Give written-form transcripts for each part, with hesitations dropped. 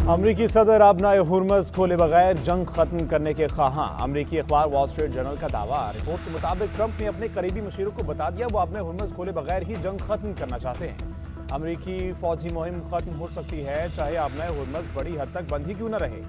अमरीकी सदर आबनाए हुर्मज खोले बगैर जंग खत्म करने के ख्वाहां। अमरीकी अखबार वॉल स्ट्रीट जर्नल का दावा। रिपोर्ट के मुताबिक ट्रंप ने अपने करीबी मुशीरों को बता दिया वो आबनाए हुर्मज खोले बगैर ही जंग खत्म करना चाहते हैं। अमरीकी फौजी मुहिम खत्म हो सकती है चाहे आबनाए हुर्मज बड़ी हद तक बंद ही क्यों न रहे।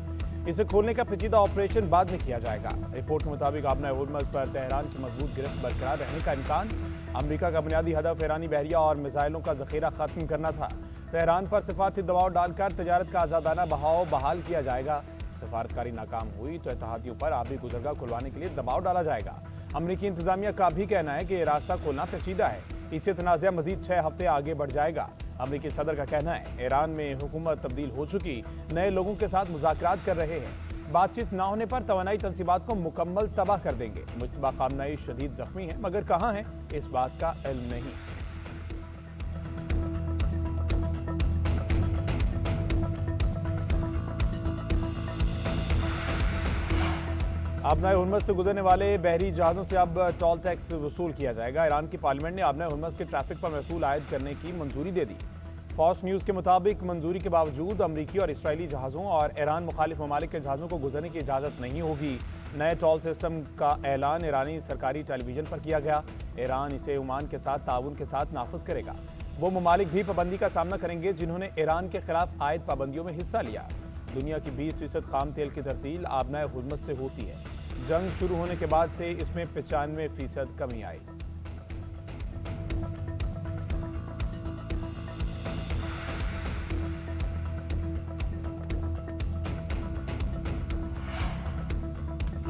इसे खोलने का पेचीदा ऑपरेशन बाद में किया जाएगा। रिपोर्ट के मुताबिक आबनाए हुर्मज पर तेहरान की मजबूत गिरफ्त बरकरार रहने का इम्कान। अमरीका का बुनियादी हदफ ईरानी बहरिया और मिसाइलों का जखीरा खत्म करना था। तेहरान पर सिफारती दबाव डालकर तजारत का आजादाना बहाव बहाल किया जाएगा। सिफारतकारी नाकाम हुई तो इत्तेहादियों पर आबी गुजरगाह खुलवाने के लिए दबाव डाला जाएगा। अमरीकी इंतजामिया का भी कहना है कि ये रास्ता खोलना पेचीदा है, इससे तनाज़ा मजीद 6 हफ्ते आगे बढ़ जाएगा। अमरीकी सदर का कहना है ईरान में हुकूमत तब्दील हो चुकी, नए लोगों के साथ मुज़ाकरात कर रहे हैं। बातचीत न होने पर तवानाई तंसीबात को मुकम्मल तबाह कर देंगे। मुश्तबा खामनेई शदीद जख्मी है मगर कहाँ है इस बात का इल्म नहीं। आबनाए हुर्मज से गुजरने वाले बहरी जहाज़ों से अब टोल टैक्स वसूल किया जाएगा। ईरान की पार्लियामेंट ने आबनाए हुर्मज के ट्रैफिक पर महसूल आयद करने की मंजूरी दे दी। फॉक्स न्यूज़ के मुताबिक मंजूरी के बावजूद अमरीकी और इसराइली जहाज़ों और ईरान मुखालिफ ममालिक के जहाज़ों को गुजरने की इजाज़त नहीं होगी। नए टोल सिस्टम का ऐलान ईरानी सरकारी टेलीविजन पर किया गया। ईरान इसे ओमान के साथ ताउन के साथ नाफिज करेगा। वो ममालिक भी पाबंदी का सामना करेंगे जिन्होंने ईरान के खिलाफ आयद पाबंदियों में हिस्सा लिया। दुनिया की 20% खाम तेल की तरसील आबनाए हुर्मज से होती है। जंग शुरू होने के बाद से इसमें 95% कमी आई।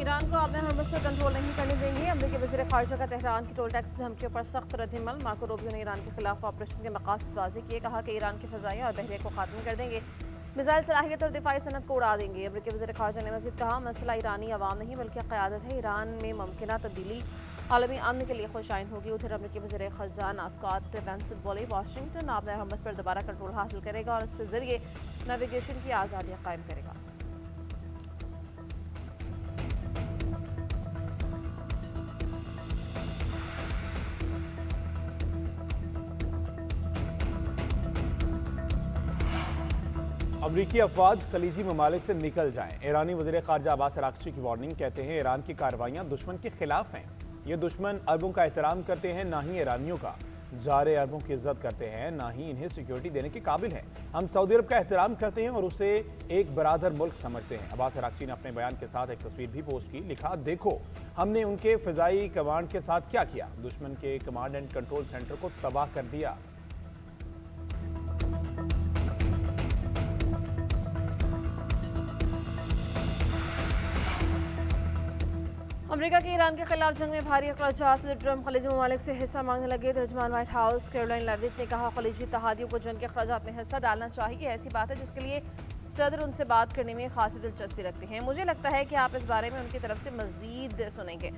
ईरान को आबनाए हुर्मज पर कंट्रोल नहीं करने देंगे। अमरीकी वज़ीर ख़ारिजा का तेहरान की टोल टैक्स धमकियों पर सख्त रद्दअमल। मार्को रूबियो ने ईरान के खिलाफ ऑपरेशन के मकासद वाज़ेह किए। कहा कि ईरान की फ़ज़ाई और बहरिया को खात्मा कर देंगे, मिसाइल सलाहियत और दिफाई सनत को उड़ा देंगे। अमरीकी वज़ीर ख़ारिजा ने मज़ीद कहा मसला ईरानी अवाम नहीं बल्कि क़यादत है। ईरान में मुमकिन तब्दीली आलमी अमन के लिए खुशाइन होगी। उधर अमरीकी वज़ीर ख़ज़ाना स्कॉट बेसेंट बोले वाशिंगटन आबनाए हुर्मज पर दोबारा कंट्रोल हासिल करेगा और इसके ज़रिए नेविगेशन की आज़ादियाँ कायम करेगा। अमरीकी अफवाज खलीजी ममालिक से निकल जाएं। ईरानी वज़ीर ख़ारिजा अब्बास अराग़ची की वार्निंग। कहते हैं ईरान की कार्रवाइयाँ दुश्मन के खिलाफ हैं। ये दुश्मन अरबों का एहतराम करते हैं ना ही ईरानियों का। जारे अरबों की इज्जत करते हैं ना ही इन्हें सिक्योरिटी देने के काबिल हैं। हम सऊदी अरब का एहतराम करते हैं और उसे एक बरादर मुल्क समझते हैं। अब्बास अराग़ची ने अपने बयान के साथ एक तस्वीर भी पोस्ट की। लिखा देखो हमने उनके फ़िज़ाई कमांड के साथ क्या किया, दुश्मन के कमांड एंड कंट्रोल सेंटर को तबाह कर दिया। अमेरिका के ईरान के खिलाफ जंग में भारी अखराजात से ट्रंप खलीजी ममालिक से हिस्सा मांगने लगे। तर्जुमान व्हाइट हाउस कैरोलाइन लेविट ने कहा खलीजी इत्तेहादियों को जंग के अखराजात में हिस्सा डालना चाहिए। ऐसी बात है जिसके लिए सदर उनसे बात करने में खासी दिलचस्पी रखते हैं। मुझे लगता है कि आप इस बारे में उनकी तरफ से मजीद सुनेंगे।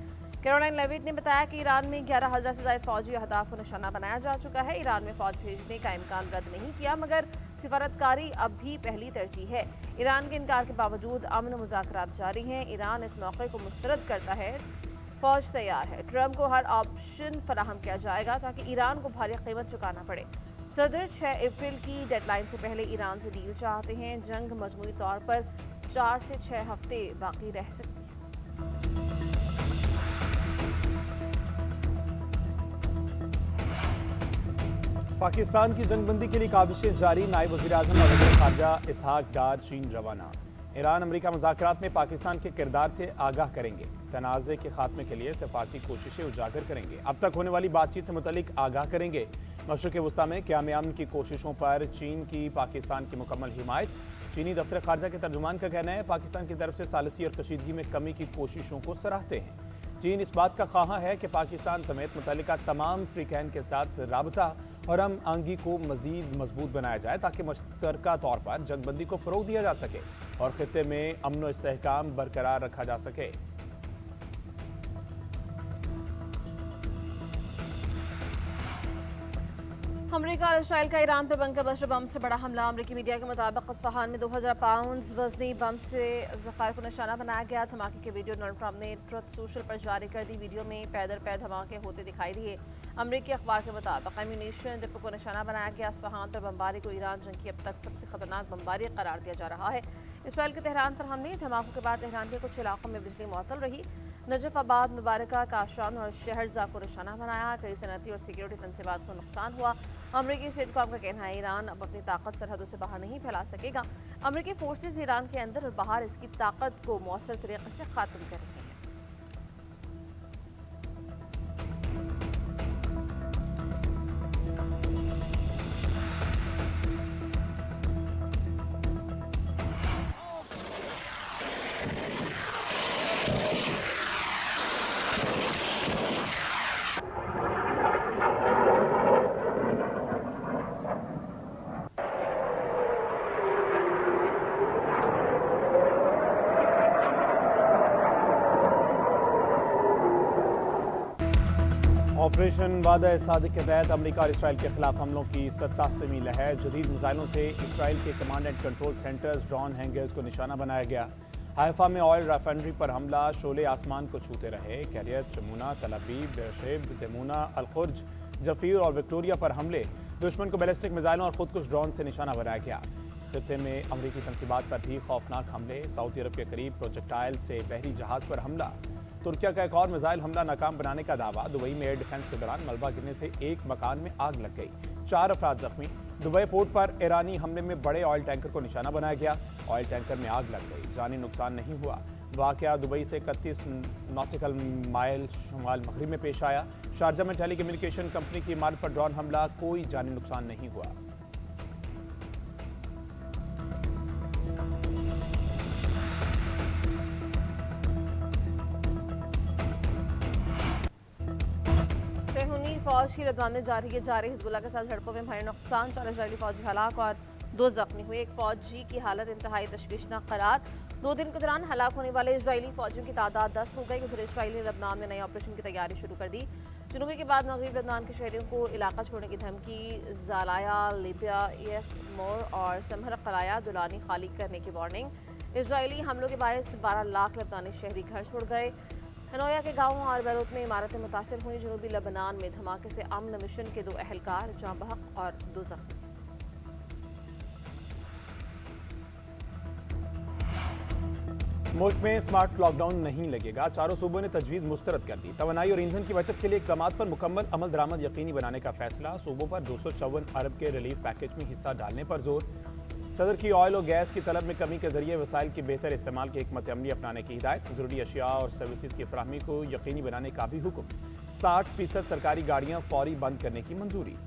कैरोलाइन लेविट ने बताया कि ईरान में 11,000 से ज़ायद फौजी अहदाफ को निशाना बनाया जा चुका है। ईरान में फौज भेजने का इम्कान रद्द नहीं किया मगर सिफारतकारी अब भी पहली तरजीह है। ईरान के इनकार के बावजूद अमन मुज़ाकरात जारी हैं। ईरान इस मौके को मुस्तरद करता है। फौज तैयार है। ट्रंप को हर ऑप्शन फराहम किया जाएगा ताकि ईरान को भारी कीमत चुकाना पड़े। सदर 6 अप्रैल की डेडलाइन से पहले ईरान से डील चाहते हैं। जंग मजमूई तौर पर 4 से 6 हफ्ते बाकी रह सकती है। पाकिस्तान की जंगबंदी के लिए काबिशें जारी। नायब वज़ीर-ए-आज़म और वज़ीर ख़ारिजा इसहाक डार चीन रवाना। ईरान अमरीका मुज़ाकरात में पाकिस्तान के किरदार से आगाह करेंगे। तनाज़े के खात्मे के लिए सफारती कोशिशें उजागर करेंगे। अब तक होने वाली बातचीत से मुतल्लिक आगाह करेंगे। मशरिक़ वस्ता में क़याम अमन की कोशिशों पर चीन की पाकिस्तान की मुकम्मल हिमायत। चीनी दफ्तर ख़ारिजा के तर्जुमान का कहना है पाकिस्तान की तरफ से सालसी और कशीदगी में कमी की कोशिशों को सराहते हैं। चीन इस बात का ख्वाहां है कि पाकिस्तान समेत मुतल्लिका तमाम फ्रीकैन के साथ राबता और हम आंगी को मजीद मजबूत बनाया जाए ताकि मुश्तरका तौर पर जंगबंदी को फ़रोग़ दिया जा सके और खित्ते में अमन व इस्तेहकाम बरकरार रखा जा सके। अमेरिका और इसराइल का ईरान पर बंकर बस्टर बम से बड़ा हमला। अमेरिकी मीडिया के मुताबिक इस्फहान में 2000 पाउंड वजनी बम से ज़खायर को निशाना बनाया गया। धमाके की वीडियो डोनाल्ड ट्रंप ने ट्रुथ सोशल पर जारी कर दी। वीडियो में पैदल पैर धमाके होते दिखाई दिए। अमेरिकी अखबार के मुताबिक एम्यूनिशन डिपो को निशाना बनाया गया। इस्फहान पर बमबारी को ईरान जंग की अब तक सबसे खतरनाक बमबारी करार दिया जा रहा है। इसराइल के तेहरान पर हमले। धमाकों के बाद तेहरान के कुछ इलाकों में बिजली मुअत्तल रही। नजफाबाद, मुबारका, काशान और शहरजा को निशाना बनाया। कई सनती और सिक्योरिटी तंसीबात को नुकसान हुआ। अमरीकी स्टेटकॉम का कहना है ईरान अब अपनी ताकत सरहदों से बाहर नहीं फैला सकेगा। अमरीकी फोर्सेज ईरान के अंदर और बाहर इसकी ताकत को मौसर तरीके से खात्म कर रही हैं। ऑपरेशन वादा सादिक के तहत अमेरिका और इसराइल के खिलाफ हमलों की 87वीं लहर। जदीद मिसाइलों से इसराइल के command and control centres, drone hangers को निशाना बनाया गया। हाइफा में ऑयल रिफाइनरी पर हमला। शोले आसमान को छूते रहे। कैरियत, चमूना, तल अबीब, बेरशेब, दमूना, अलखुर्ज, जफीर और विक्टोरिया पर हमले। दुश्मन को बैलिस्टिक मिसाइलों और खुद कुछ ड्रोन से निशाना बनाया गया। खित्ते में अमरीकी तंसीबात पर भी खौफनाक हमले। सऊदी अरब के करीब प्रोजेक्टाइल से बहरी जहाज पर हमला। तुर्किया का एक और मिसाइल हमला नाकाम बनाने का दावा। दुबई में एयर डिफेंस के दौरान मलबा गिरने से एक मकान में आग लग गई। 4 अफराद जख्मी। दुबई पोर्ट पर ईरानी हमले में बड़े ऑयल टैंकर को निशाना बनाया गया। ऑयल टैंकर में आग लग गई। जानी नुकसान नहीं हुआ। वाकया दुबई से 31 नॉटिकल माइल शुमाल मगरिब में पेश आया। शारजा में टेली कम्युनिकेशन कंपनी की इमारत पर ड्रोन हमला। कोई जानी नुकसान नहीं हुआ। फौज की लदवाने जा रही हिजबुल्लाह के साथ झड़पों में भारी नुकसान। 4 इजरायली फौजी हलाक और 2 जख्मी हुए। एक फौजी की हालत इंतहाई तशवीशनाक करार। 2 दिन के दौरान हलाक होने वाले इजरायली फौजियों की तादाद 10 हो गई। उधर इसराइल ने लबनान में नए ऑपरेशन की तैयारी शुरू कर दी। जुनूबी के बाद मगरबी लबनान के शहरियों को इलाका छोड़ने की धमकी। जालाया, लिबिया, मोर और समहर कलाया दुलानी खाली करने की वार्निंग। इजरायली हमलों के बायस 12 लाख लबनानी शहरी घर छोड़ गए। हनोया के गांवों और बैरूत में इमारतें मुतासिर हुई। जुनूबी लबनान में धमाके से अमन मिशन के 2 अहलकार जाँ बहक और 2 जख्मी। मुल्क में स्मार्ट लॉकडाउन नहीं लगेगा। 4 सूबों ने तजवीज़ मुस्तरद कर दी। तवानाई और ईंधन की बचत के लिए इक़दामात पर मुकम्मल अमल दरामद यकीनी बनाने का फैसला। सूबों पर 254 अरब के रिलीफ पैकेज में हिस्सा डालने पर जोर। सदर की ऑयल और गैस की तलब में कमी के जरिए वसाइल की बेहतर इस्तेमाल की हिकमत अमली अपनाने की हिदायत। ज़रूरी अशिया और सर्विसेज की फराहमी को यकीनी बनाने का भी हुक्म। 60% सरकारी गाड़ियां फौरी बंद करने की मंजूरी।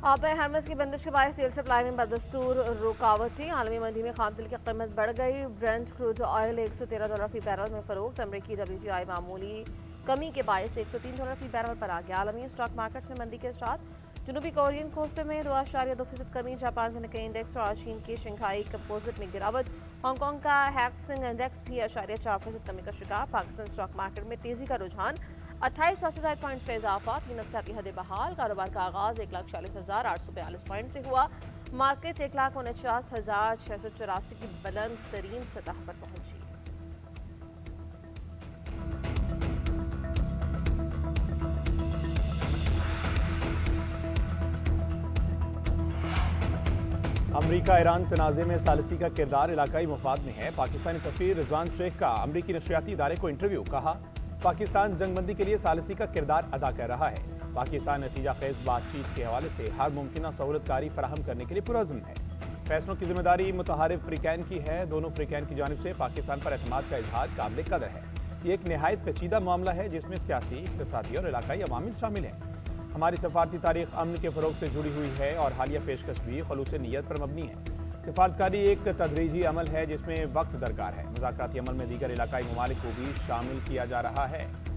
आप हरमस की बंदिश के बायस तेल सप्लाई में बदस्तूर रुकावटें। आलमी मंडी में खाम तेल की कीमत बढ़ गई। ब्रेंट क्रूड ऑयल $113 फी बैरल में फरोख्त। अमरीकी WTI मामूली कमी के बायस $103 फी बैरल पर आ गया। आलमी स्टॉक मार्केट्स में मंदी के साथ जनूबी कोरियन कोस्टे में 2.2% कमी। जापान के निक्केई इंडेक्स और चीन की शंघाई कंपोजिट में गिरावट। हांगकांग का हैंग इंडेक्स भी 0.4% कमी का शिकार। पाकिस्तान स्टॉक मार्केट में तेजी का रुझान। 28 पॉइंट्स का इजाफा। 3 नफ्सियाती हदें बहाल। कारोबार का आगाज 1,40,842 पॉइंट से हुआ। मार्केट 1,49,684 की बुलंद तरीन सतह पर पहुंची। अमरीका ईरान तनाज़े में सालिसी का किरदार इलाकाई मफाद में है। पाकिस्तानी सफीर रिजवान शेख का अमरीकी नशरियाती इदारे को इंटरव्यू। कहा, पाकिस्तान जंगबंदी के लिए सालिसी का किरदार अदा कर रहा है। पाकिस्तान नतीजा खेज बातचीत के हवाले से हर मुमकिन सहूलतकारी फराहम करने के लिए पुरअज़्म है। फैसलों की जिम्मेदारी मुतहारिफ फ्रीकैन की है। दोनों फ्रीकैन की जानिब से पाकिस्तान पर एतमाद का इजहार काबिल कदर है। ये एक नहायत पेचीदा मामला है जिसमें सियासी, इक़्तिसादी और इलाकाई अवामिल शामिल हैं। हमारी सफारती तारीख अमन के फ़रोग़ से जुड़ी हुई है और हालिया पेशकश भी खलूस नीयत पर मबनी है। सिफारतकारी एक तदरीजी अमल है जिसमें वक्त दरकार है। मुज़ाकराती अमल में दीगर इलाकाई ममालिक को भी शामिल किया जा रहा है।